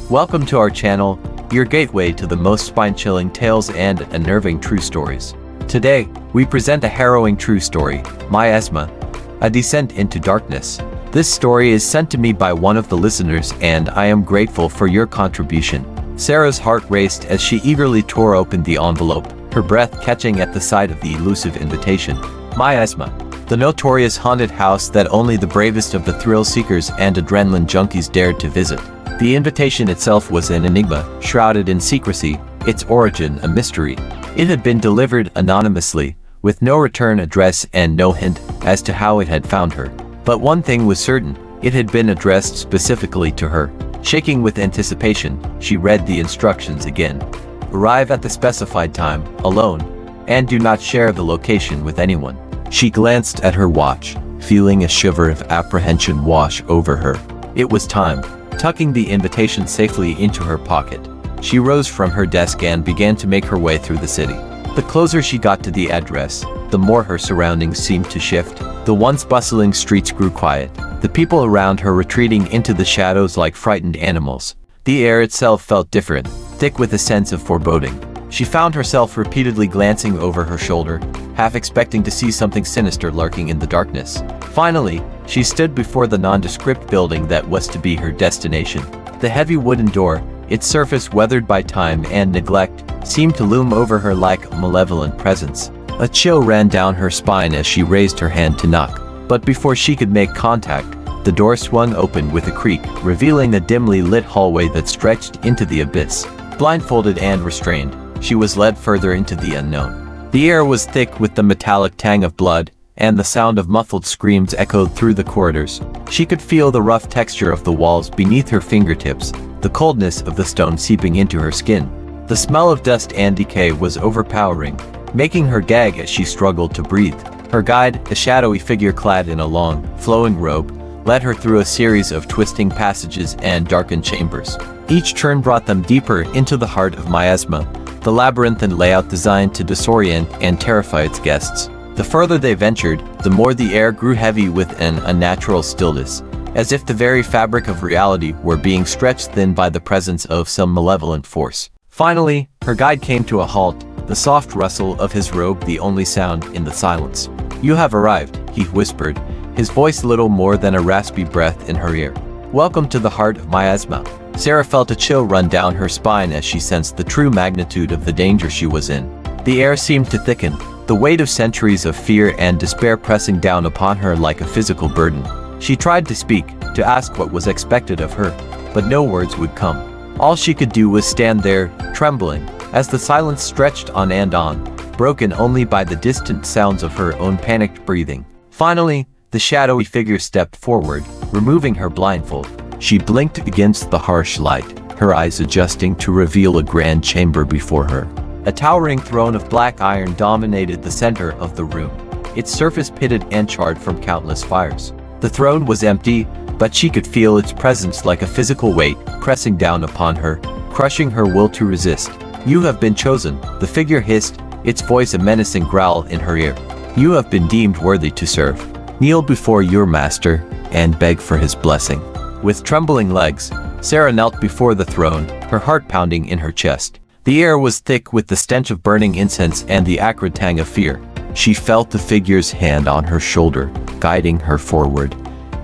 Welcome to our channel, your gateway to the most spine-chilling tales and unnerving true stories. Today, we present a harrowing true story, Miasma, a descent into darkness. This story is sent to me by one of the listeners and I am grateful for your contribution. Sarah's heart raced as she eagerly tore open the envelope, her breath catching at the sight of the elusive invitation. Miasma, the notorious haunted house that only the bravest of the thrill-seekers and adrenaline junkies dared to visit. The invitation itself was an enigma, shrouded in secrecy, its origin a mystery. It had been delivered anonymously, with no return address and no hint as to how it had found her. But one thing was certain, it had been addressed specifically to her. Shaking with anticipation, she read the instructions again. Arrive at the specified time, alone, and do not share the location with anyone. She glanced at her watch, feeling a shiver of apprehension wash over her. It was time. Tucking the invitation safely into her pocket, she rose from her desk and began to make her way through the city. The closer she got to the address, the more her surroundings seemed to shift. The once bustling streets grew quiet, the people around her retreating into the shadows like frightened animals. The air itself felt different, thick with a sense of foreboding. She found herself repeatedly glancing over her shoulder, half expecting to see something sinister lurking in the darkness. Finally, she stood before the nondescript building that was to be her destination. The heavy wooden door, its surface weathered by time and neglect, seemed to loom over her like a malevolent presence. A chill ran down her spine as she raised her hand to knock. But before she could make contact, the door swung open with a creak, revealing a dimly lit hallway that stretched into the abyss. Blindfolded and restrained, she was led further into the unknown. The air was thick with the metallic tang of blood, and the sound of muffled screams echoed through the corridors. She could feel the rough texture of the walls beneath her fingertips, the coldness of the stone seeping into her skin. The smell of dust and decay was overpowering, making her gag as she struggled to breathe. Her guide, a shadowy figure clad in a long, flowing robe, led her through a series of twisting passages and darkened chambers. Each turn brought them deeper into the heart of Miasma, the labyrinthine layout designed to disorient and terrify its guests. The further they ventured, the more the air grew heavy with an unnatural stillness, as if the very fabric of reality were being stretched thin by the presence of some malevolent force. Finally, her guide came to a halt, the soft rustle of his robe the only sound in the silence. "You have arrived," he whispered, his voice little more than a raspy breath in her ear. "Welcome to the heart of Miasma." Sarah felt a chill run down her spine as she sensed the true magnitude of the danger she was in. The air seemed to thicken, the weight of centuries of fear and despair pressing down upon her like a physical burden. She tried to speak, to ask what was expected of her, but no words would come. All she could do was stand there, trembling, as the silence stretched on and on, broken only by the distant sounds of her own panicked breathing. Finally, the shadowy figure stepped forward, removing her blindfold. She blinked against the harsh light, her eyes adjusting to reveal a grand chamber before her. A towering throne of black iron dominated the center of the room, its surface pitted and charred from countless fires. The throne was empty, but she could feel its presence like a physical weight pressing down upon her, crushing her will to resist. "You have been chosen," the figure hissed, its voice a menacing growl in her ear. "You have been deemed worthy to serve. Kneel before your master and beg for his blessing." With trembling legs, Sarah knelt before the throne, her heart pounding in her chest. The air was thick with the stench of burning incense and the acrid tang of fear. She felt the figure's hand on her shoulder, guiding her forward,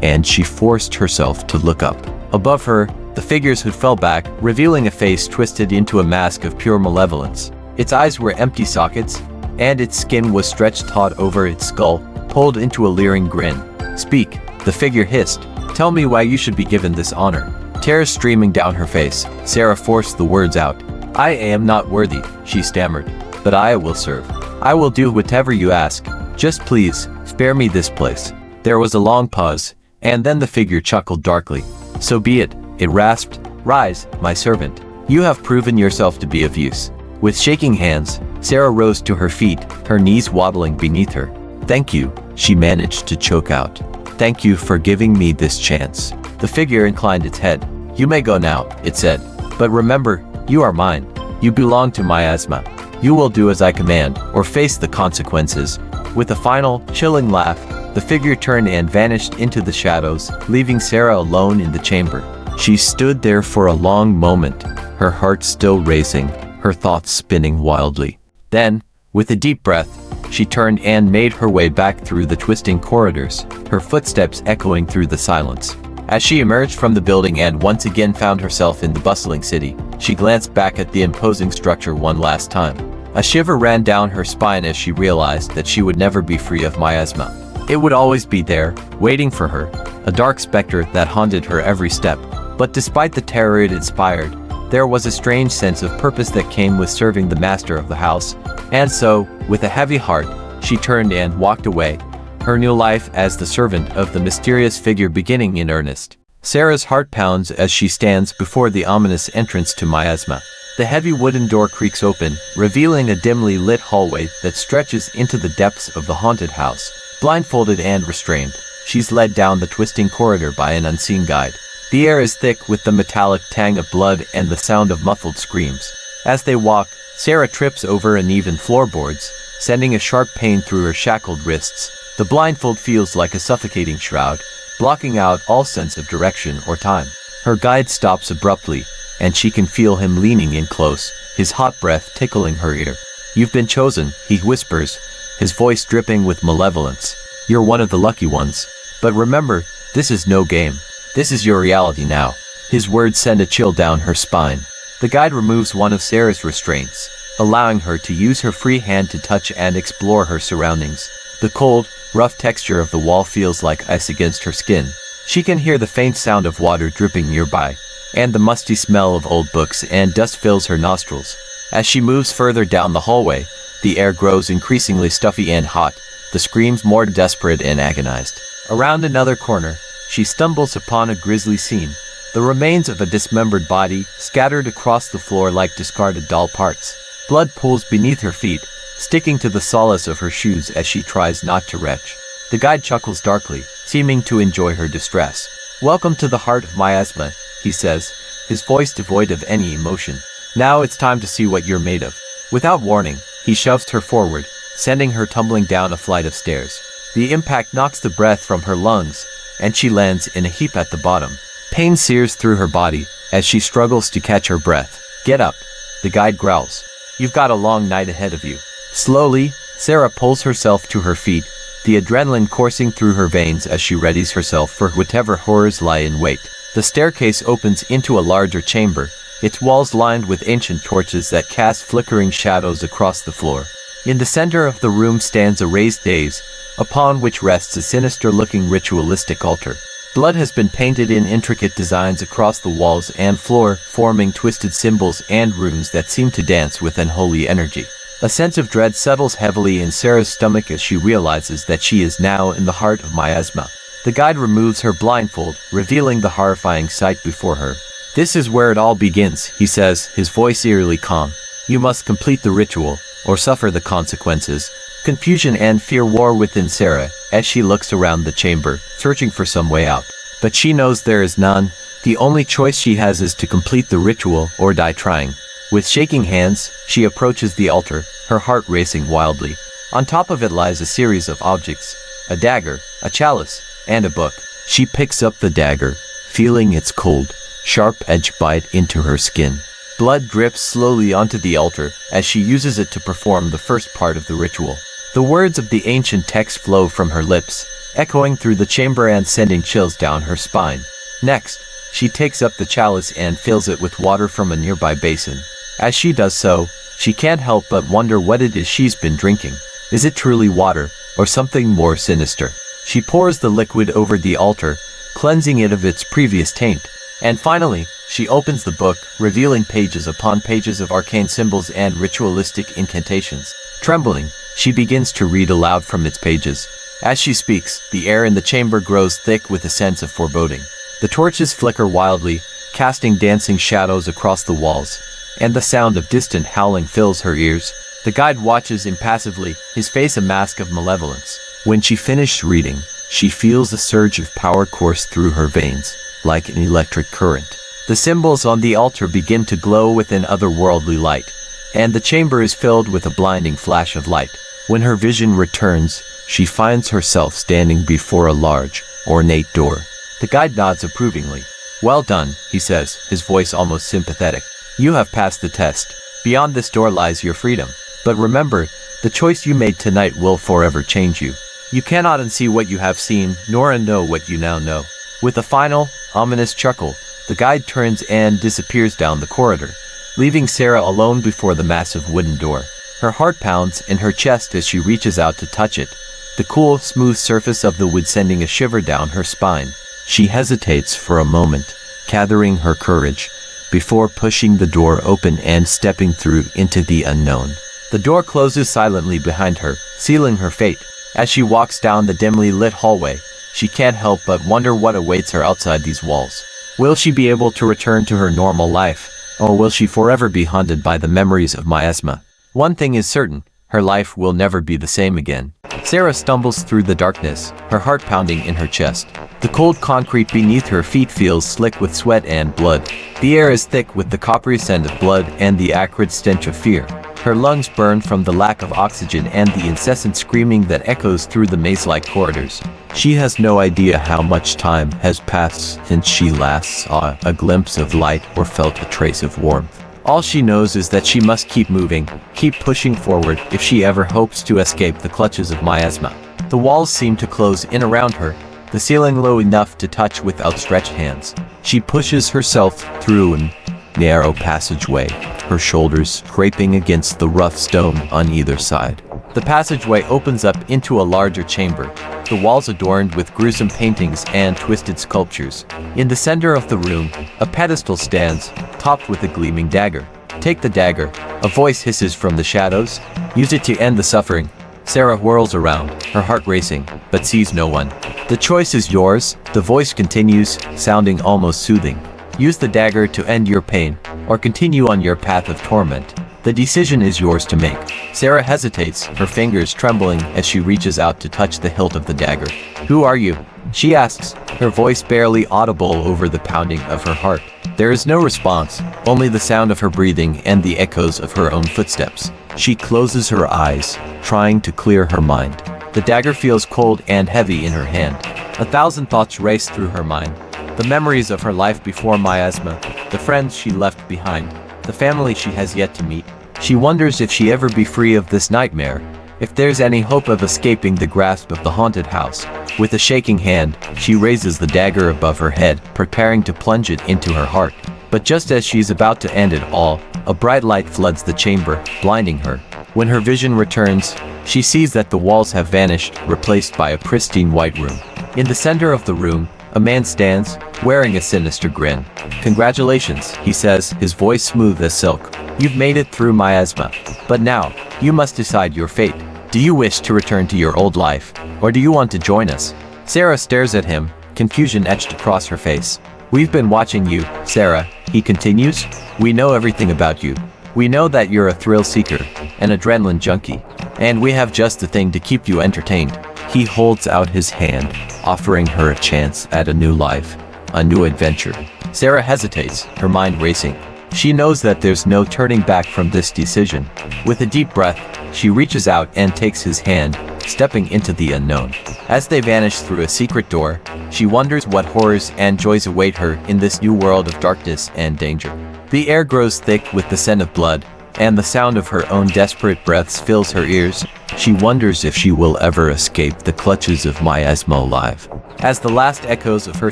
and she forced herself to look up. Above her, the figure's hood fell back, revealing a face twisted into a mask of pure malevolence. Its eyes were empty sockets, and its skin was stretched taut over its skull, pulled into a leering grin. "Speak," the figure hissed. "Tell me why you should be given this honor." Terror streaming down her face, Sarah forced the words out. "I am not worthy," she stammered, "but I will serve. I will do whatever you ask. Just please, spare me this place." There was a long pause, and then the figure chuckled darkly. "So be it," it rasped. "Rise, my servant. You have proven yourself to be of use." With shaking hands, Sarah rose to her feet, her knees waddling beneath her. "Thank you," she managed to choke out. "Thank you for giving me this chance." The figure inclined its head. "You may go now," it said. "But remember, you are mine. You belong to Miasma. You will do as I command, or face the consequences." With a final, chilling laugh, the figure turned and vanished into the shadows, leaving Sarah alone in the chamber. She stood there for a long moment, her heart still racing, her thoughts spinning wildly. Then, with a deep breath, she turned and made her way back through the twisting corridors, her footsteps echoing through the silence. As she emerged from the building and once again found herself in the bustling city, she glanced back at the imposing structure one last time. A shiver ran down her spine as she realized that she would never be free of Miasma. It would always be there, waiting for her, a dark specter that haunted her every step. But despite the terror it inspired, there was a strange sense of purpose that came with serving the master of the house. And so, with a heavy heart, she turned and walked away, her new life as the servant of the mysterious figure beginning in earnest. Sarah's heart pounds as she stands before the ominous entrance to Miasma. The heavy wooden door creaks open, revealing a dimly lit hallway that stretches into the depths of the haunted house. Blindfolded and restrained, she's led down the twisting corridor by an unseen guide. The air is thick with the metallic tang of blood and the sound of muffled screams. As they walk, Sarah trips over uneven floorboards, sending a sharp pain through her shackled wrists. The blindfold feels like a suffocating shroud, blocking out all sense of direction or time. Her guide stops abruptly, and she can feel him leaning in close, his hot breath tickling her ear. "You've been chosen," he whispers, his voice dripping with malevolence. "You're one of the lucky ones. But remember, this is no game. This is your reality now." His words send a chill down her spine. The guide removes one of Sarah's restraints, allowing her to use her free hand to touch and explore her surroundings. The cold, rough texture of the wall feels like ice against her skin. She can hear the faint sound of water dripping nearby, and the musty smell of old books and dust fills her nostrils. As she moves further down the hallway, the air grows increasingly stuffy and hot, the screams more desperate and agonized. Around another corner, she stumbles upon a grisly scene, the remains of a dismembered body scattered across the floor like discarded doll parts. Blood pools beneath her feet, sticking to the soles of her shoes as she tries not to retch. The guide chuckles darkly, seeming to enjoy her distress. "Welcome to the heart of Miasma," he says, his voice devoid of any emotion. "Now it's time to see what you're made of." Without warning, he shoves her forward, sending her tumbling down a flight of stairs. The impact knocks the breath from her lungs, and she lands in a heap at the bottom. Pain sears through her body as she struggles to catch her breath. "Get up," the guide growls. "You've got a long night ahead of you." Slowly, Sarah pulls herself to her feet, the adrenaline coursing through her veins as she readies herself for whatever horrors lie in wait. The staircase opens into a larger chamber, its walls lined with ancient torches that cast flickering shadows across the floor. In the center of the room stands a raised dais, upon which rests a sinister-looking ritualistic altar. Blood has been painted in intricate designs across the walls and floor, forming twisted symbols and runes that seem to dance with unholy energy. A sense of dread settles heavily in Sarah's stomach as she realizes that she is now in the heart of Miasma. The guide removes her blindfold, revealing the horrifying sight before her. "This is where it all begins," he says, his voice eerily calm. "You must complete the ritual, or suffer the consequences." Confusion and fear war within Sarah as she looks around the chamber, searching for some way out. But she knows there is none. The only choice she has is to complete the ritual or die trying. With shaking hands, she approaches the altar, her heart racing wildly. On top of it lies a series of objects: a dagger, a chalice, and a book. She picks up the dagger, feeling its cold, sharp edge bite into her skin. Blood drips slowly onto the altar as she uses it to perform the first part of the ritual. The words of the ancient text flow from her lips, echoing through the chamber and sending chills down her spine. Next, she takes up the chalice and fills it with water from a nearby basin. As she does so, she can't help but wonder what it is she's been drinking. Is it truly water, or something more sinister? She pours the liquid over the altar, cleansing it of its previous taint. And finally, she opens the book, revealing pages upon pages of arcane symbols and ritualistic incantations. Trembling, she begins to read aloud from its pages. As she speaks, the air in the chamber grows thick with a sense of foreboding. The torches flicker wildly, casting dancing shadows across the walls, and the sound of distant howling fills her ears. The guide watches impassively, his face a mask of malevolence. When she finishes reading, she feels a surge of power course through her veins, like an electric current. The symbols on the altar begin to glow with an otherworldly light, and the chamber is filled with a blinding flash of light. When her vision returns, she finds herself standing before a large, ornate door. The guide nods approvingly. Well done, he says, his voice almost sympathetic. You have passed the test. Beyond this door lies your freedom. But remember, the choice you made tonight will forever change you. You cannot unsee what you have seen, nor unknow what you now know. With a final, ominous chuckle, the guide turns and disappears down the corridor, leaving Sarah alone before the massive wooden door. Her heart pounds in her chest as she reaches out to touch it, the cool, smooth surface of the wood sending a shiver down her spine. She hesitates for a moment, gathering her courage, before pushing the door open and stepping through into the unknown. The door closes silently behind her, sealing her fate. As she walks down the dimly lit hallway, she can't help but wonder what awaits her outside these walls. Will she be able to return to her normal life, or will she forever be haunted by the memories of Miasma? One thing is certain, her life will never be the same again. Sarah stumbles through the darkness, her heart pounding in her chest. The cold concrete beneath her feet feels slick with sweat and blood. The air is thick with the coppery scent of blood and the acrid stench of fear. Her lungs burn from the lack of oxygen and the incessant screaming that echoes through the maze-like corridors. She has no idea how much time has passed since she last saw a glimpse of light or felt a trace of warmth. All she knows is that she must keep moving, keep pushing forward if she ever hopes to escape the clutches of Miasma. The walls seem to close in around her, the ceiling low enough to touch with outstretched hands. She pushes herself through a narrow passageway, her shoulders scraping against the rough stone on either side. The passageway opens up into a larger chamber, the walls adorned with gruesome paintings and twisted sculptures. In the center of the room, a pedestal stands, topped with a gleaming dagger. Take the dagger, a voice hisses from the shadows. Use it to end the suffering. Sarah whirls around, her heart racing, but sees no one. The choice is yours, the voice continues, sounding almost soothing. Use the dagger to end your pain, or continue on your path of torment. The decision is yours to make. Sarah hesitates, her fingers trembling as she reaches out to touch the hilt of the dagger. Who are you? She asks, her voice barely audible over the pounding of her heart. There is no response, only the sound of her breathing and the echoes of her own footsteps. She closes her eyes, trying to clear her mind. The dagger feels cold and heavy in her hand. 1,000 thoughts race through her mind. The memories of her life before Miasma, the friends she left behind, the family she has yet to meet. She wonders if she ever be free of this nightmare, if there's any hope of escaping the grasp of the haunted house. With a shaking hand, she raises the dagger above her head, preparing to plunge it into her heart. But just as she's about to end it all, a bright light floods the chamber, blinding her. When her vision returns, she sees that the walls have vanished, replaced by a pristine white room. In the center of the room, a man stands, wearing a sinister grin. Congratulations, he says, his voice smooth as silk. You've made it through Miasma. But now, you must decide your fate. Do you wish to return to your old life, or do you want to join us? Sarah stares at him, confusion etched across her face. We've been watching you, Sarah, he continues. We know everything about you. We know that you're a thrill seeker, an adrenaline junkie, and we have just the thing to keep you entertained. He holds out his hand, offering her a chance at a new life, a new adventure. Sarah hesitates, her mind racing. She knows that there's no turning back from this decision. With a deep breath, she reaches out and takes his hand, stepping into the unknown. As they vanish through a secret door, she wonders what horrors and joys await her in this new world of darkness and danger. The air grows thick with the scent of blood, and the sound of her own desperate breaths fills her ears. She wonders if she will ever escape the clutches of Miasma alive. As the last echoes of her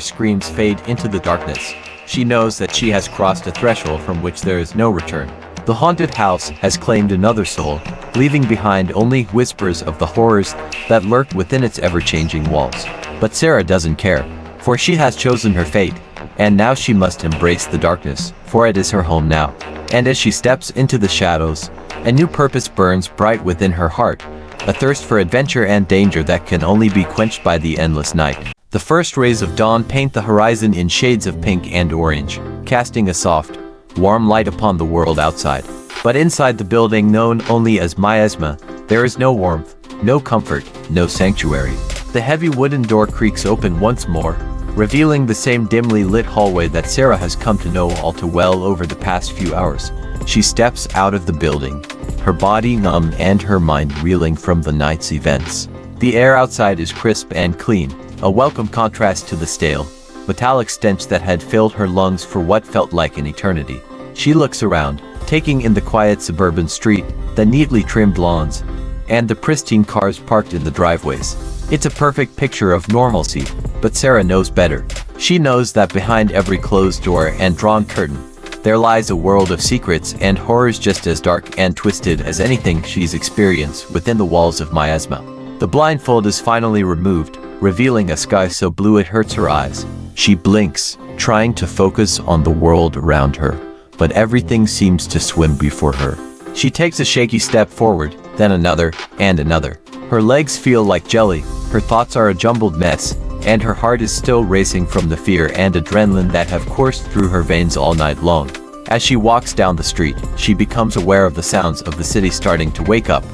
screams fade into the darkness, she knows that she has crossed a threshold from which there is no return. The haunted house has claimed another soul, leaving behind only whispers of the horrors that lurk within its ever-changing walls. But Sarah doesn't care, for she has chosen her fate, and now she must embrace the darkness, for it is her home now. And as she steps into the shadows, a new purpose burns bright within her heart, a thirst for adventure and danger that can only be quenched by the endless night. The first rays of dawn paint the horizon in shades of pink and orange, casting a soft, warm light upon the world outside. But inside the building known only as Miasma, there is no warmth, no comfort, no sanctuary. The heavy wooden door creaks open once more, revealing the same dimly lit hallway that Sarah has come to know all too well over the past few hours. She steps out of the building, her body numb and her mind reeling from the night's events. The air outside is crisp and clean, a welcome contrast to the stale, metallic stench that had filled her lungs for what felt like an eternity. She looks around, taking in the quiet suburban street, the neatly trimmed lawns, and the pristine cars parked in the driveways. It's a perfect picture of normalcy, but Sarah knows better. She knows that behind every closed door and drawn curtain, there lies a world of secrets and horrors just as dark and twisted as anything she's experienced within the walls of Miasma. The blindfold is finally removed, revealing a sky so blue it hurts her eyes. She blinks, trying to focus on the world around her, but everything seems to swim before her. She takes a shaky step forward, then another, and another. Her legs feel like jelly, her thoughts are a jumbled mess, and her heart is still racing from the fear and adrenaline that have coursed through her veins all night long. As she walks down the street, she becomes aware of the sounds of the city starting to wake up.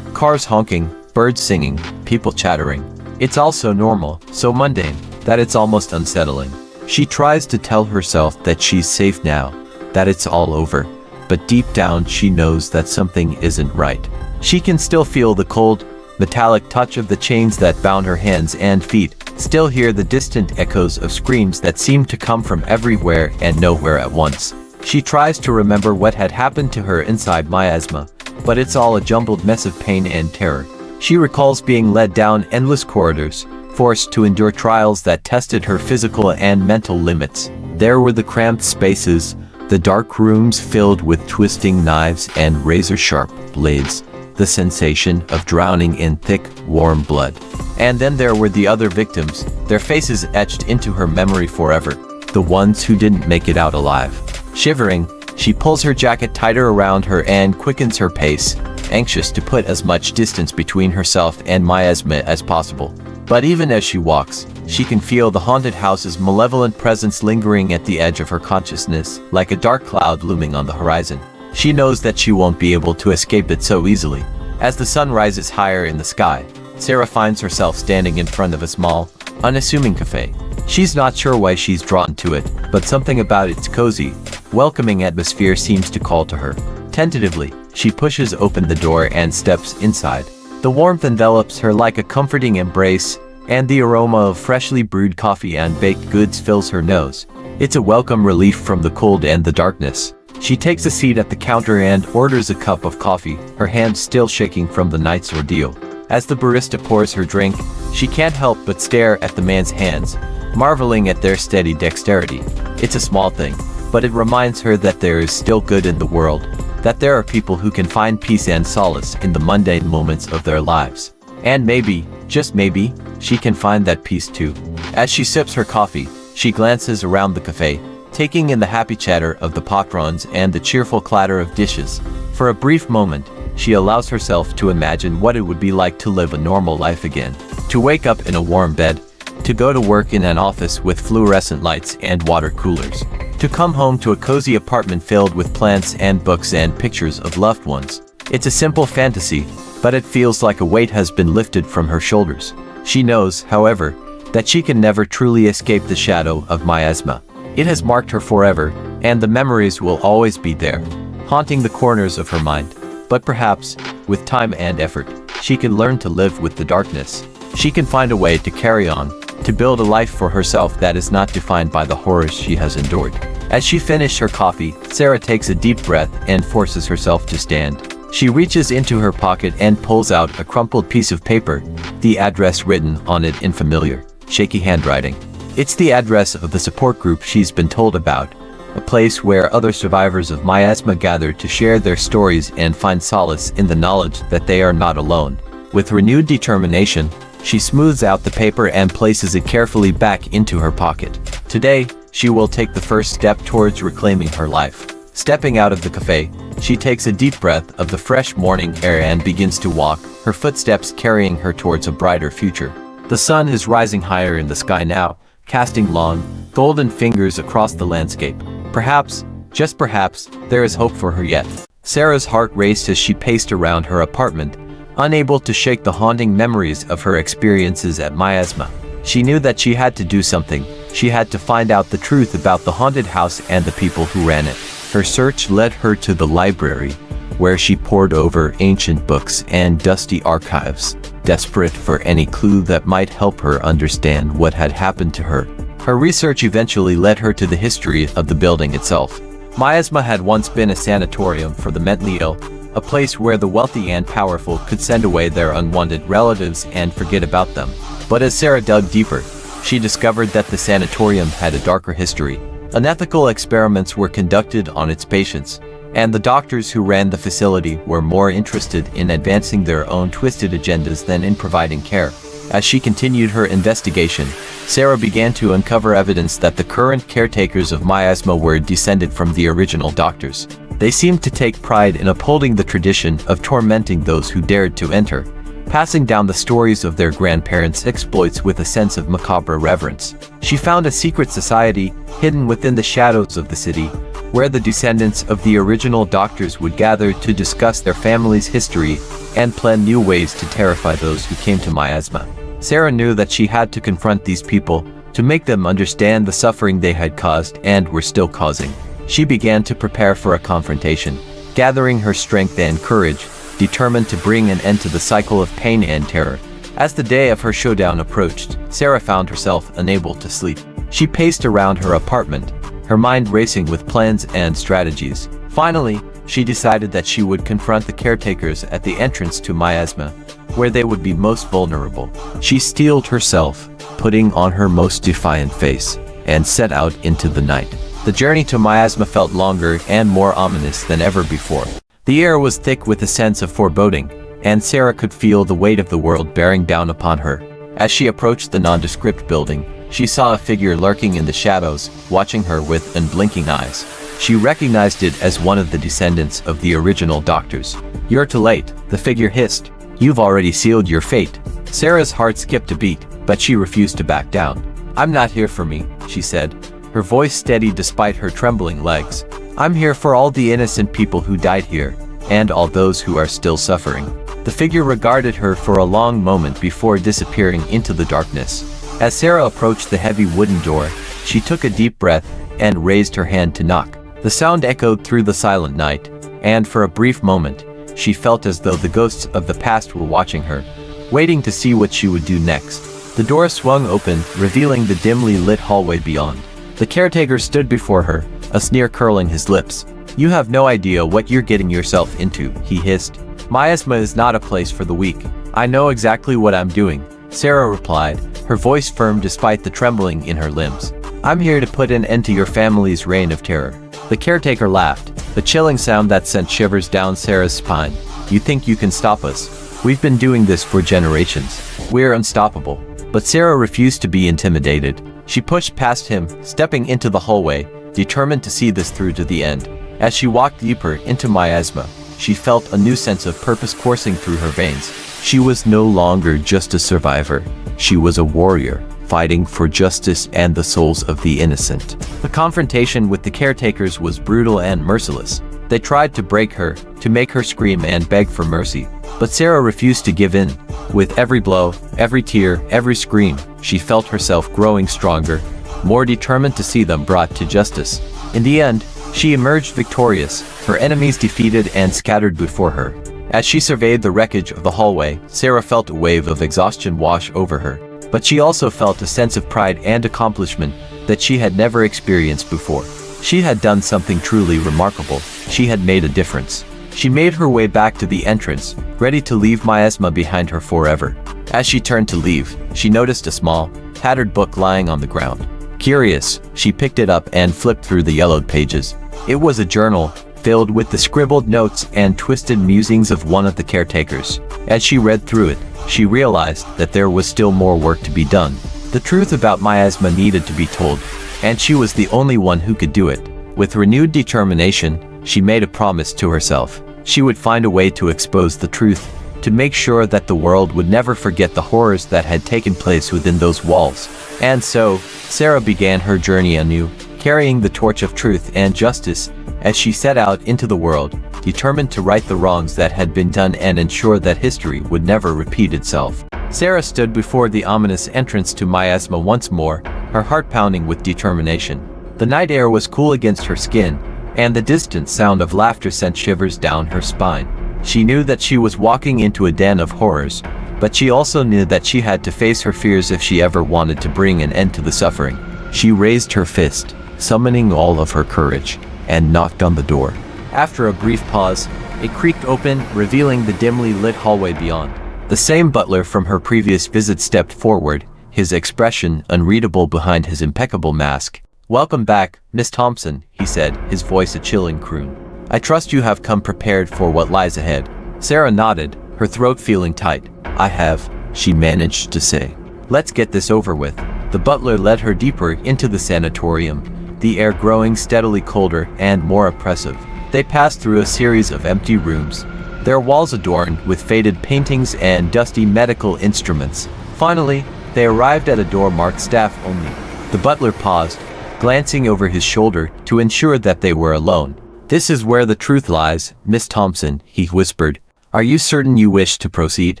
Cars honking, birds singing, people chattering. It's all so normal, so mundane, that it's almost unsettling. She tries to tell herself that she's safe now, that it's all over, but deep down she knows that something isn't right. She can still feel the cold, metallic touch of the chains that bound her hands and feet, still hear the distant echoes of screams that seem to come from everywhere and nowhere at once. She tries to remember what had happened to her inside Miasma, but it's all a jumbled mess of pain and terror. She recalls being led down endless corridors, forced to endure trials that tested her physical and mental limits. There were the cramped spaces, the dark rooms filled with twisting knives and razor-sharp blades, the sensation of drowning in thick, warm blood. And then there were the other victims, their faces etched into her memory forever, the ones who didn't make it out alive. Shivering, she pulls her jacket tighter around her and quickens her pace, anxious to put as much distance between herself and Miasma as possible. But even as she walks, she can feel the haunted house's malevolent presence lingering at the edge of her consciousness, like a dark cloud looming on the horizon. She knows that she won't be able to escape it so easily. As the sun rises higher in the sky, Sarah finds herself standing in front of a small, unassuming cafe. She's not sure why she's drawn to it, but something about its cozy, welcoming atmosphere seems to call to her. Tentatively, she pushes open the door and steps inside. The warmth envelops her like a comforting embrace, and the aroma of freshly brewed coffee and baked goods fills her nose. It's a welcome relief from the cold and the darkness. She takes a seat at the counter and orders a cup of coffee, her hands still shaking from the night's ordeal. As the barista pours her drink, she can't help but stare at the man's hands, marveling at their steady dexterity. It's a small thing, but it reminds her that there is still good in the world, that there are people who can find peace and solace in the mundane moments of their lives. And maybe, just maybe, she can find that peace too. As she sips her coffee, she glances around the cafe, taking in the happy chatter of the patrons and the cheerful clatter of dishes. For a brief moment, she allows herself to imagine what it would be like to live a normal life again. To wake up in a warm bed, to go to work in an office with fluorescent lights and water coolers, to come home to a cozy apartment filled with plants and books and pictures of loved ones. It's a simple fantasy, but it feels like a weight has been lifted from her shoulders. She knows, however, that she can never truly escape the shadow of Miasma. It has marked her forever, and the memories will always be there, haunting the corners of her mind. But perhaps, with time and effort, she can learn to live with the darkness. She can find a way to carry on, to build a life for herself that is not defined by the horrors she has endured. As she finishes her coffee, Sarah takes a deep breath and forces herself to stand. She reaches into her pocket and pulls out a crumpled piece of paper, the address written on it in familiar, shaky handwriting. It's the address of the support group she's been told about, a place where other survivors of Miasma gather to share their stories and find solace in the knowledge that they are not alone. With renewed determination, she smooths out the paper and places it carefully back into her pocket. Today, she will take the first step towards reclaiming her life. Stepping out of the cafe, she takes a deep breath of the fresh morning air and begins to walk, her footsteps carrying her towards a brighter future. The sun is rising higher in the sky now, casting long, golden fingers across the landscape. Perhaps, just perhaps, there is hope for her yet. Sarah's heart raced as she paced around her apartment, unable to shake the haunting memories of her experiences at Miasma. She knew that she had to do something. She had to find out the truth about the haunted house and the people who ran it. Her search led her to the library, where she pored over ancient books and dusty archives, desperate for any clue that might help her understand what had happened to her. Her research eventually led her to the history of the building itself. Miasma had once been a sanatorium for the mentally ill, a place where the wealthy and powerful could send away their unwanted relatives and forget about them. But as Sarah dug deeper, she discovered that the sanatorium had a darker history. Unethical experiments were conducted on its patients, and the doctors who ran the facility were more interested in advancing their own twisted agendas than in providing care. As she continued her investigation, Sarah began to uncover evidence that the current caretakers of Miasma were descended from the original doctors. They seemed to take pride in upholding the tradition of tormenting those who dared to enter, passing down the stories of their grandparents' exploits with a sense of macabre reverence. She found a secret society hidden within the shadows of the city, where the descendants of the original doctors would gather to discuss their family's history and plan new ways to terrify those who came to Miasma. Sarah knew that she had to confront these people to make them understand the suffering they had caused and were still causing. She began to prepare for a confrontation, gathering her strength and courage, determined to bring an end to the cycle of pain and terror. As the day of her showdown approached, Sarah found herself unable to sleep. She paced around her apartment, her mind racing with plans and strategies. Finally, she decided that she would confront the caretakers at the entrance to Miasma, where they would be most vulnerable. She steeled herself, putting on her most defiant face, and set out into the night. The journey to Miasma felt longer and more ominous than ever before. The air was thick with a sense of foreboding, and Sarah could feel the weight of the world bearing down upon her. As she approached the nondescript building, she saw a figure lurking in the shadows, watching her with unblinking eyes. She recognized it as one of the descendants of the original doctors. "You're too late," the figure hissed. "You've already sealed your fate." Sarah's heart skipped a beat, but she refused to back down. "I'm not here for me," she said, her voice steady despite her trembling legs. "I'm here for all the innocent people who died here, and all those who are still suffering." The figure regarded her for a long moment before disappearing into the darkness. As Sarah approached the heavy wooden door, she took a deep breath and raised her hand to knock. The sound echoed through the silent night, and for a brief moment, she felt as though the ghosts of the past were watching her, waiting to see what she would do next. The door swung open, revealing the dimly lit hallway beyond. The caretaker stood before her, a sneer curling his lips. "You have no idea what you're getting yourself into," he hissed. "Miasma is not a place for the weak. I know exactly what I'm doing," Sarah replied, her voice firm despite the trembling in her limbs. "I'm here to put an end to your family's reign of terror." The caretaker laughed, a chilling sound that sent shivers down Sarah's spine. "You think you can stop us? We've been doing this for generations. We're unstoppable." But Sarah refused to be intimidated. She pushed past him, stepping into the hallway, determined to see this through to the end. As she walked deeper into Miasma, she felt a new sense of purpose coursing through her veins. She was no longer just a survivor. She was a warrior, fighting for justice and the souls of the innocent. The confrontation with the caretakers was brutal and merciless. They tried to break her, to make her scream and beg for mercy. But Sarah refused to give in. With every blow, every tear, every scream, she felt herself growing stronger, more determined to see them brought to justice. In the end, she emerged victorious, her enemies defeated and scattered before her. As she surveyed the wreckage of the hallway, Sarah felt a wave of exhaustion wash over her. But she also felt a sense of pride and accomplishment that she had never experienced before. She had done something truly remarkable. She had made a difference. She made her way back to the entrance, ready to leave Miasma behind her forever. As she turned to leave, she noticed a small, tattered book lying on the ground. Curious, she picked it up and flipped through the yellowed pages. It was a journal, filled with the scribbled notes and twisted musings of one of the caretakers. As she read through it, she realized that there was still more work to be done. The truth about Miasma needed to be told, and she was the only one who could do it. With renewed determination, she made a promise to herself. She would find a way to expose the truth, to make sure that the world would never forget the horrors that had taken place within those walls. And so, Sarah began her journey anew, carrying the torch of truth and justice as she set out into the world, determined to right the wrongs that had been done and ensure that history would never repeat itself. Sarah stood before the ominous entrance to Miasma once more, her heart pounding with determination. The night air was cool against her skin, and the distant sound of laughter sent shivers down her spine. She knew that she was walking into a den of horrors, but she also knew that she had to face her fears if she ever wanted to bring an end to the suffering. She raised her fist, summoning all of her courage, and knocked on the door. After a brief pause, it creaked open, revealing the dimly lit hallway beyond. The same butler from her previous visit stepped forward, his expression unreadable behind his impeccable mask. "Welcome back, Miss Thompson," he said, his voice a chilling croon. "I trust you have come prepared for what lies ahead." Sarah nodded, her throat feeling tight. "I have," she managed to say. "Let's get this over with." The butler led her deeper into the sanatorium, the air growing steadily colder and more oppressive. They passed through a series of empty rooms, their walls adorned with faded paintings and dusty medical instruments. Finally, they arrived at a door marked "Staff Only." The butler paused, glancing over his shoulder to ensure that they were alone. "This is where the truth lies, Miss Thompson," he whispered. "Are you certain you wish to proceed?"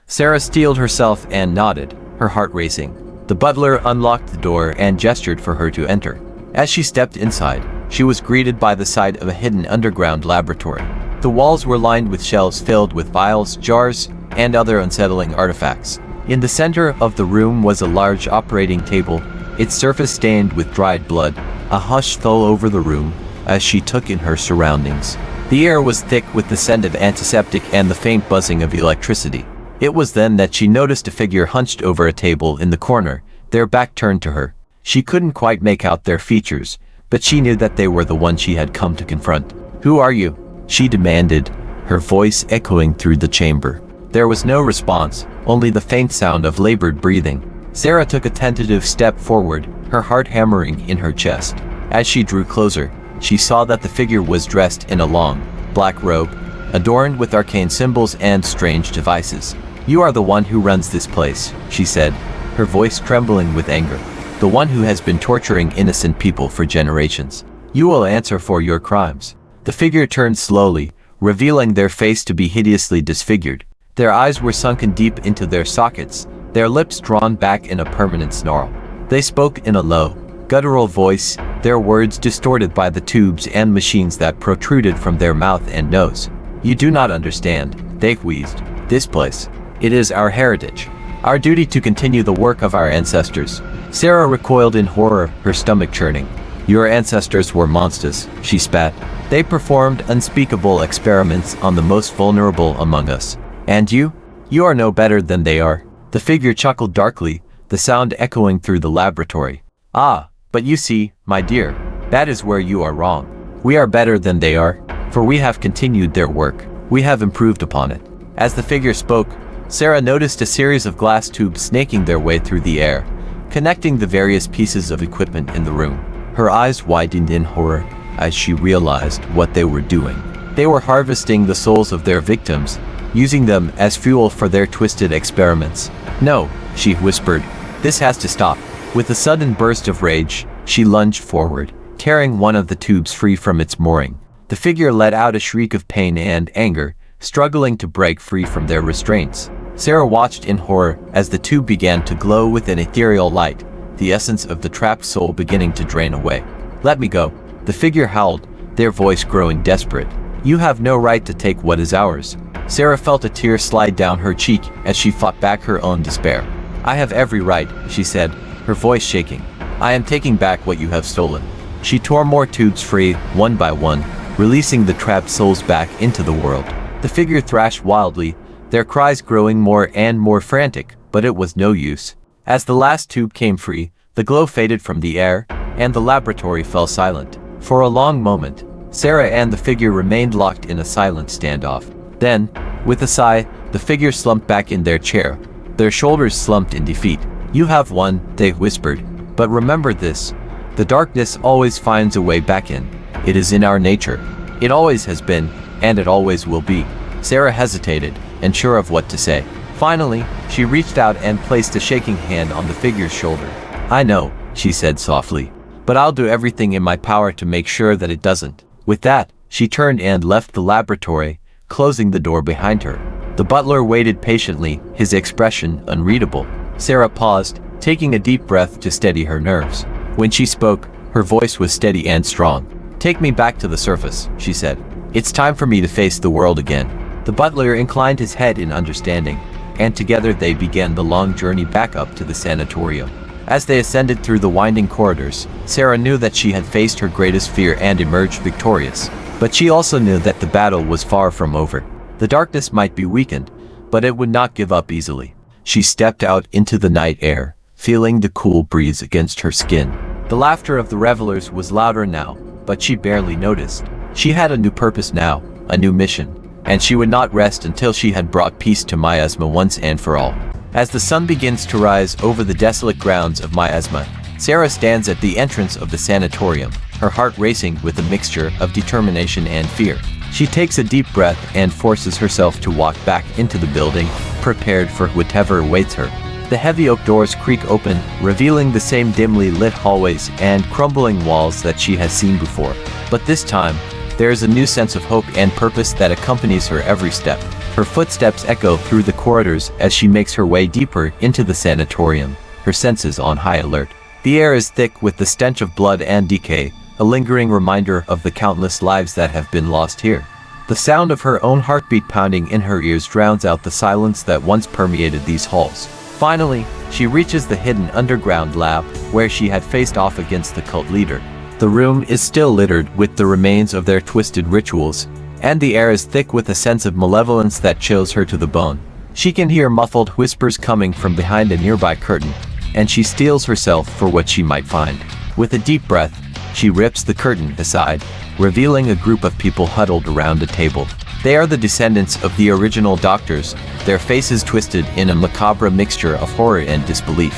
Sarah steeled herself and nodded, her heart racing. The butler unlocked the door and gestured for her to enter. As she stepped inside, she was greeted by the sight of a hidden underground laboratory. The walls were lined with shelves filled with vials, jars, and other unsettling artifacts. In the center of the room was a large operating table, its surface stained with dried blood. A hush fell over the room as she took in her surroundings. The air was thick with the scent of antiseptic and the faint buzzing of electricity. It was then that she noticed a figure hunched over a table in the corner, their back turned to her. She couldn't quite make out their features, but she knew that they were the one she had come to confront. "Who are you?" she demanded, her voice echoing through the chamber. There was no response, only the faint sound of labored breathing. Sarah took a tentative step forward, her heart hammering in her chest. As she drew closer, she saw that the figure was dressed in a long, black robe, adorned with arcane symbols and strange devices. "You are the one who runs this place," she said, her voice trembling with anger. "The one who has been torturing innocent people for generations. You will answer for your crimes." The figure turned slowly, revealing their face to be hideously disfigured. Their eyes were sunken deep into their sockets, their lips drawn back in a permanent snarl. They spoke in a low, guttural voice, their words distorted by the tubes and machines that protruded from their mouth and nose. "You do not understand," they wheezed. "This place. It is our heritage. Our duty to continue the work of our ancestors." Sarah recoiled in horror, her stomach churning. "Your ancestors were monsters," she spat. "They performed unspeakable experiments on the most vulnerable among us. And you? You are no better than they are." The figure chuckled darkly, the sound echoing through the laboratory. "Ah, but you see, my dear, that is where you are wrong. We are better than they are, for we have continued their work. We have improved upon it." As the figure spoke, Sarah noticed a series of glass tubes snaking their way through the air, connecting the various pieces of equipment in the room. Her eyes widened in horror as she realized what they were doing. They were harvesting the souls of their victims, using them as fuel for their twisted experiments. "No," she whispered. "This has to stop." With a sudden burst of rage, she lunged forward, tearing one of the tubes free from its mooring. The figure let out a shriek of pain and anger, struggling to break free from their restraints. Sarah watched in horror as the tube began to glow with an ethereal light, the essence of the trapped soul beginning to drain away. "Let me go," the figure howled, their voice growing desperate. "You have no right to take what is ours." Sarah felt a tear slide down her cheek as she fought back her own despair. "I have every right," she said, her voice shaking. "I am taking back what you have stolen." She tore more tubes free, one by one, releasing the trapped souls back into the world. The figure thrashed wildly, their cries growing more and more frantic, but it was no use. As the last tube came free, the glow faded from the air, and the laboratory fell silent. For a long moment, Sarah and the figure remained locked in a silent standoff. Then, with a sigh, the figure slumped back in their chair, their shoulders slumped in defeat. "You have won," they whispered. "But remember this. The darkness always finds a way back in. It is in our nature. It always has been, and it always will be." Sarah hesitated, unsure of what to say. Finally, she reached out and placed a shaking hand on the figure's shoulder. "I know," she said softly, "but I'll do everything in my power to make sure that it doesn't." With that, she turned and left the laboratory, closing the door behind her. The butler waited patiently, his expression unreadable. Sarah paused, taking a deep breath to steady her nerves. When she spoke, her voice was steady and strong. "Take me back to the surface," she said. "It's time for me to face the world again." The butler inclined his head in understanding, and together they began the long journey back up to the sanatorium. As they ascended through the winding corridors, Sarah knew that she had faced her greatest fear and emerged victorious. But she also knew that the battle was far from over. The darkness might be weakened, but it would not give up easily. She stepped out into the night air, feeling the cool breeze against her skin. The laughter of the revelers was louder now, but she barely noticed. She had a new purpose now, a new mission, and she would not rest until she had brought peace to Miasma once and for all. As the sun begins to rise over the desolate grounds of Miasma, Sarah stands at the entrance of the sanatorium, her heart racing with a mixture of determination and fear. She takes a deep breath and forces herself to walk back into the building, prepared for whatever awaits her. The heavy oak doors creak open, revealing the same dimly lit hallways and crumbling walls that she has seen before. But this time, there is a new sense of hope and purpose that accompanies her every step. Her footsteps echo through the corridors as she makes her way deeper into the sanatorium, her senses on high alert. The air is thick with the stench of blood and decay, a lingering reminder of the countless lives that have been lost here. The sound of her own heartbeat pounding in her ears drowns out the silence that once permeated these halls. Finally, she reaches the hidden underground lab, where she had faced off against the cult leader. The room is still littered with the remains of their twisted rituals, and the air is thick with a sense of malevolence that chills her to the bone. She can hear muffled whispers coming from behind a nearby curtain, and she steels herself for what she might find. With a deep breath, she rips the curtain aside, revealing a group of people huddled around a table. They are the descendants of the original doctors, their faces twisted in a macabre mixture of horror and disbelief.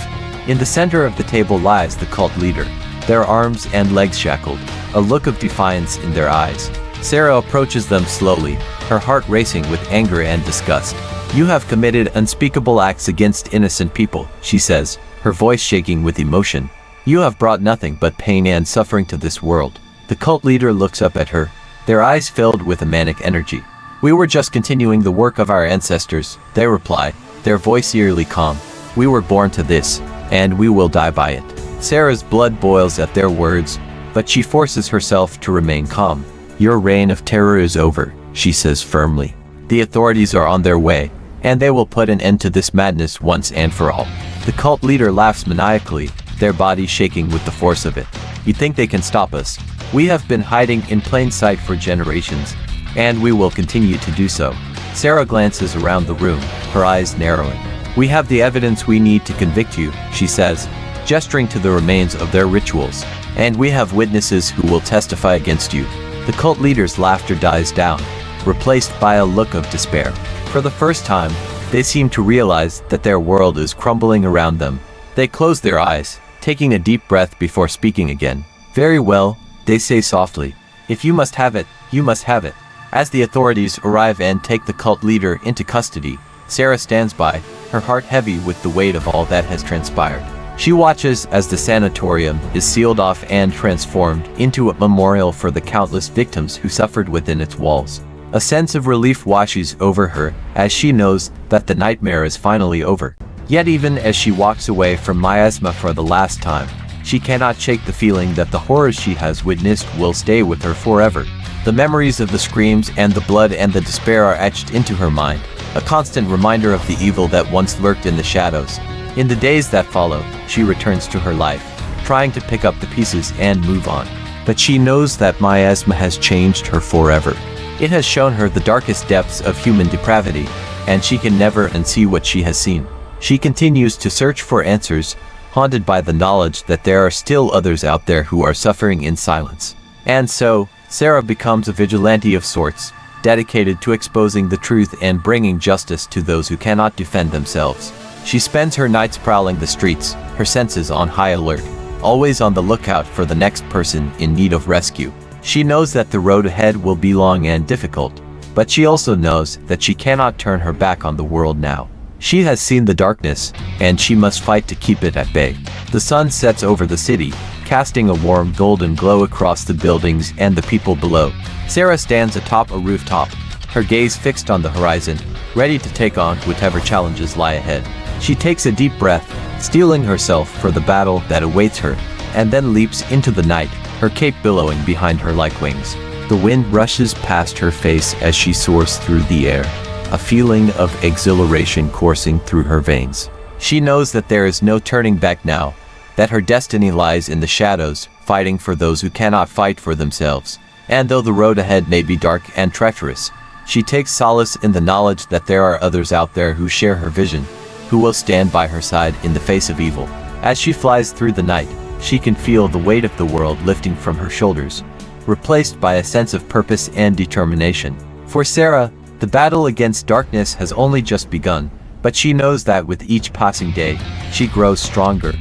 In the center of the table lies the cult leader, their arms and legs shackled, a look of defiance in their eyes. Sarah approaches them slowly, her heart racing with anger and disgust. "You have committed unspeakable acts against innocent people," she says, her voice shaking with emotion. "You have brought nothing but pain and suffering to this world." The cult leader looks up at her, their eyes filled with a manic energy. "We were just continuing the work of our ancestors," they reply, their voice eerily calm. "We were born to this, and we will die by it." Sarah's blood boils at their words, but she forces herself to remain calm. "Your reign of terror is over," she says firmly. "The authorities are on their way, and they will put an end to this madness once and for all." The cult leader laughs maniacally, their bodies shaking with the force of it. "You think they can stop us? We have been hiding in plain sight for generations, and we will continue to do so." Sarah glances around the room, her eyes narrowing. "We have the evidence we need to convict you," she says, gesturing to the remains of their rituals. "And we have witnesses who will testify against you." The cult leader's laughter dies down, replaced by a look of despair. For the first time, they seem to realize that their world is crumbling around them. They close their eyes, taking a deep breath before speaking again. "Very well," they say softly. "If you must have it, you must have it." As the authorities arrive and take the cult leader into custody, Sarah stands by, her heart heavy with the weight of all that has transpired. She watches as the sanatorium is sealed off and transformed into a memorial for the countless victims who suffered within its walls. A sense of relief washes over her as she knows that the nightmare is finally over. Yet even as she walks away from Miasma for the last time, she cannot shake the feeling that the horrors she has witnessed will stay with her forever. The memories of the screams and the blood and the despair are etched into her mind, a constant reminder of the evil that once lurked in the shadows. In the days that follow, she returns to her life, trying to pick up the pieces and move on. But she knows that Miasma has changed her forever. It has shown her the darkest depths of human depravity, and she can never unsee what she has seen. She continues to search for answers, haunted by the knowledge that there are still others out there who are suffering in silence. And so, Sarah becomes a vigilante of sorts, dedicated to exposing the truth and bringing justice to those who cannot defend themselves. She spends her nights prowling the streets, her senses on high alert, always on the lookout for the next person in need of rescue. She knows that the road ahead will be long and difficult, but she also knows that she cannot turn her back on the world now. She has seen the darkness, and she must fight to keep it at bay. The sun sets over the city, casting a warm golden glow across the buildings and the people below. Sarah stands atop a rooftop, her gaze fixed on the horizon, ready to take on whatever challenges lie ahead. She takes a deep breath, steeling herself for the battle that awaits her, and then leaps into the night, her cape billowing behind her like wings. The wind rushes past her face as she soars through the air, a feeling of exhilaration coursing through her veins. She knows that there is no turning back now, that her destiny lies in the shadows, fighting for those who cannot fight for themselves. And though the road ahead may be dark and treacherous, she takes solace in the knowledge that there are others out there who share her vision, who will stand by her side in the face of evil. As she flies through the night, she can feel the weight of the world lifting from her shoulders, replaced by a sense of purpose and determination. For Sarah, the battle against darkness has only just begun, but she knows that with each passing day, she grows stronger,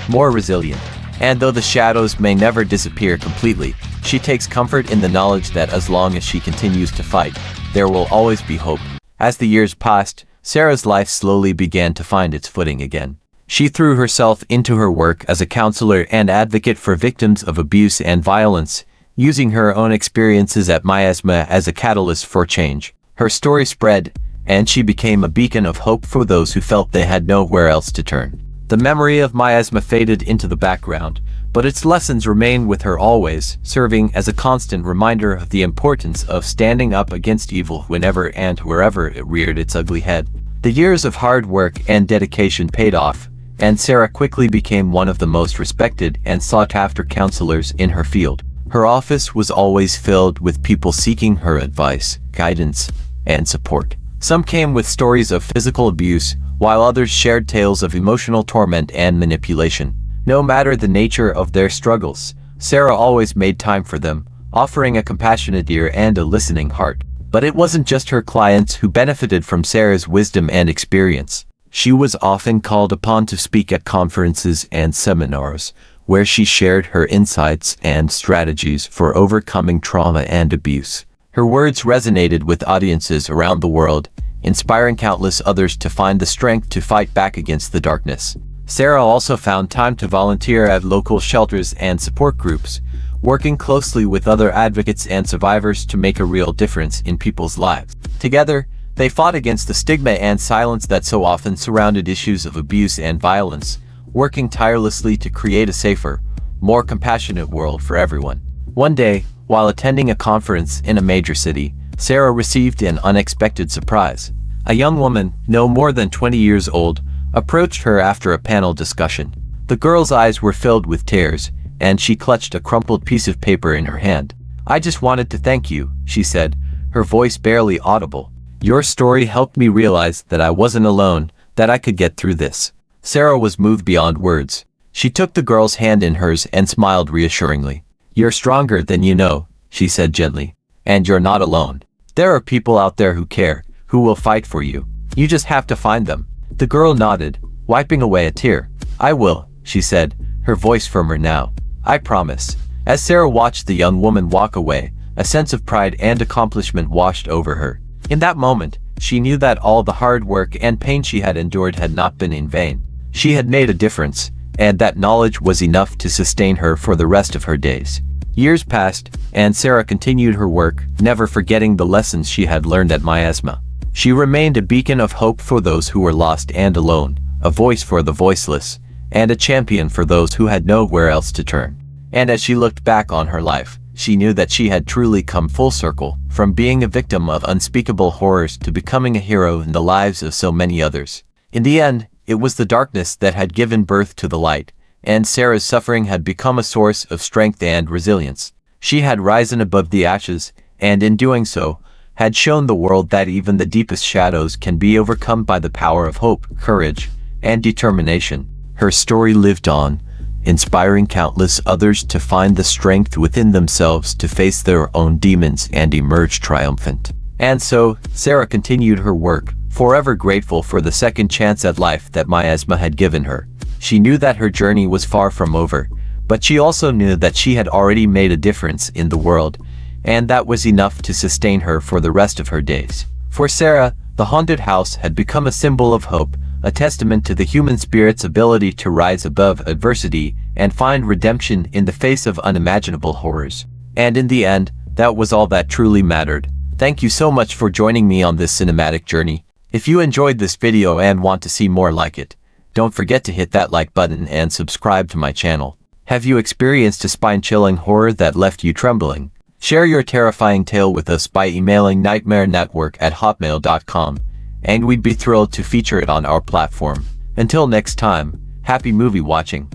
more resilient. And though the shadows may never disappear completely, she takes comfort in the knowledge that as long as she continues to fight, there will always be hope. As the years passed, Sarah's life slowly began to find its footing again. She threw herself into her work as a counselor and advocate for victims of abuse and violence, using her own experiences at Miasma as a catalyst for change. Her story spread, and she became a beacon of hope for those who felt they had nowhere else to turn. The memory of Miasma faded into the background, but its lessons remain with her always, serving as a constant reminder of the importance of standing up against evil whenever and wherever it reared its ugly head. The years of hard work and dedication paid off, and Sarah quickly became one of the most respected and sought-after counselors in her field. Her office was always filled with people seeking her advice, guidance, and support. Some came with stories of physical abuse, while others shared tales of emotional torment and manipulation. No matter the nature of their struggles, Sarah always made time for them, offering a compassionate ear and a listening heart. But it wasn't just her clients who benefited from Sarah's wisdom and experience. She was often called upon to speak at conferences and seminars, where she shared her insights and strategies for overcoming trauma and abuse. Her words resonated with audiences around the world, inspiring countless others to find the strength to fight back against the darkness. Sarah also found time to volunteer at local shelters and support groups, working closely with other advocates and survivors to make a real difference in people's lives. Together, they fought against the stigma and silence that so often surrounded issues of abuse and violence, working tirelessly to create a safer, more compassionate world for everyone. One day, while attending a conference in a major city, Sarah received an unexpected surprise. A young woman, no more than 20 years old, approached her after a panel discussion. The girl's eyes were filled with tears, and she clutched a crumpled piece of paper in her hand. "I just wanted to thank you," she said, her voice barely audible. "Your story helped me realize that I wasn't alone, that I could get through this." Sarah was moved beyond words. She took the girl's hand in hers and smiled reassuringly. "You're stronger than you know," she said gently. "And you're not alone. There are people out there who care, who will fight for you. You just have to find them." The girl nodded, wiping away a tear. "I will," she said, her voice firmer now. "I promise." As Sarah watched the young woman walk away, a sense of pride and accomplishment washed over her. In that moment, she knew that all the hard work and pain she had endured had not been in vain. She had made a difference, and that knowledge was enough to sustain her for the rest of her days. Years passed, and Sarah continued her work, never forgetting the lessons she had learned at Miasma. She remained a beacon of hope for those who were lost and alone, a voice for the voiceless, and a champion for those who had nowhere else to turn. And as she looked back on her life, she knew that she had truly come full circle, from being a victim of unspeakable horrors to becoming a hero in the lives of so many others. In the end, it was the darkness that had given birth to the light, and Sarah's suffering had become a source of strength and resilience. She had risen above the ashes, and in doing so, had shown the world that even the deepest shadows can be overcome by the power of hope, courage, and determination. Her story lived on, inspiring countless others to find the strength within themselves to face their own demons and emerge triumphant. And so, Sarah continued her work, forever grateful for the second chance at life that Miasma had given her. She knew that her journey was far from over, but she also knew that she had already made a difference in the world, and that was enough to sustain her for the rest of her days. For Sarah, the haunted house had become a symbol of hope, a testament to the human spirit's ability to rise above adversity and find redemption in the face of unimaginable horrors. And in the end, that was all that truly mattered. Thank you so much for joining me on this cinematic journey. If you enjoyed this video and want to see more like it, don't forget to hit that like button and subscribe to my channel. Have you experienced a spine-chilling horror that left you trembling? Share your terrifying tale with us by emailing nightmarenetwork@hotmail.com, and we'd be thrilled to feature it on our platform. Until next time, happy movie watching.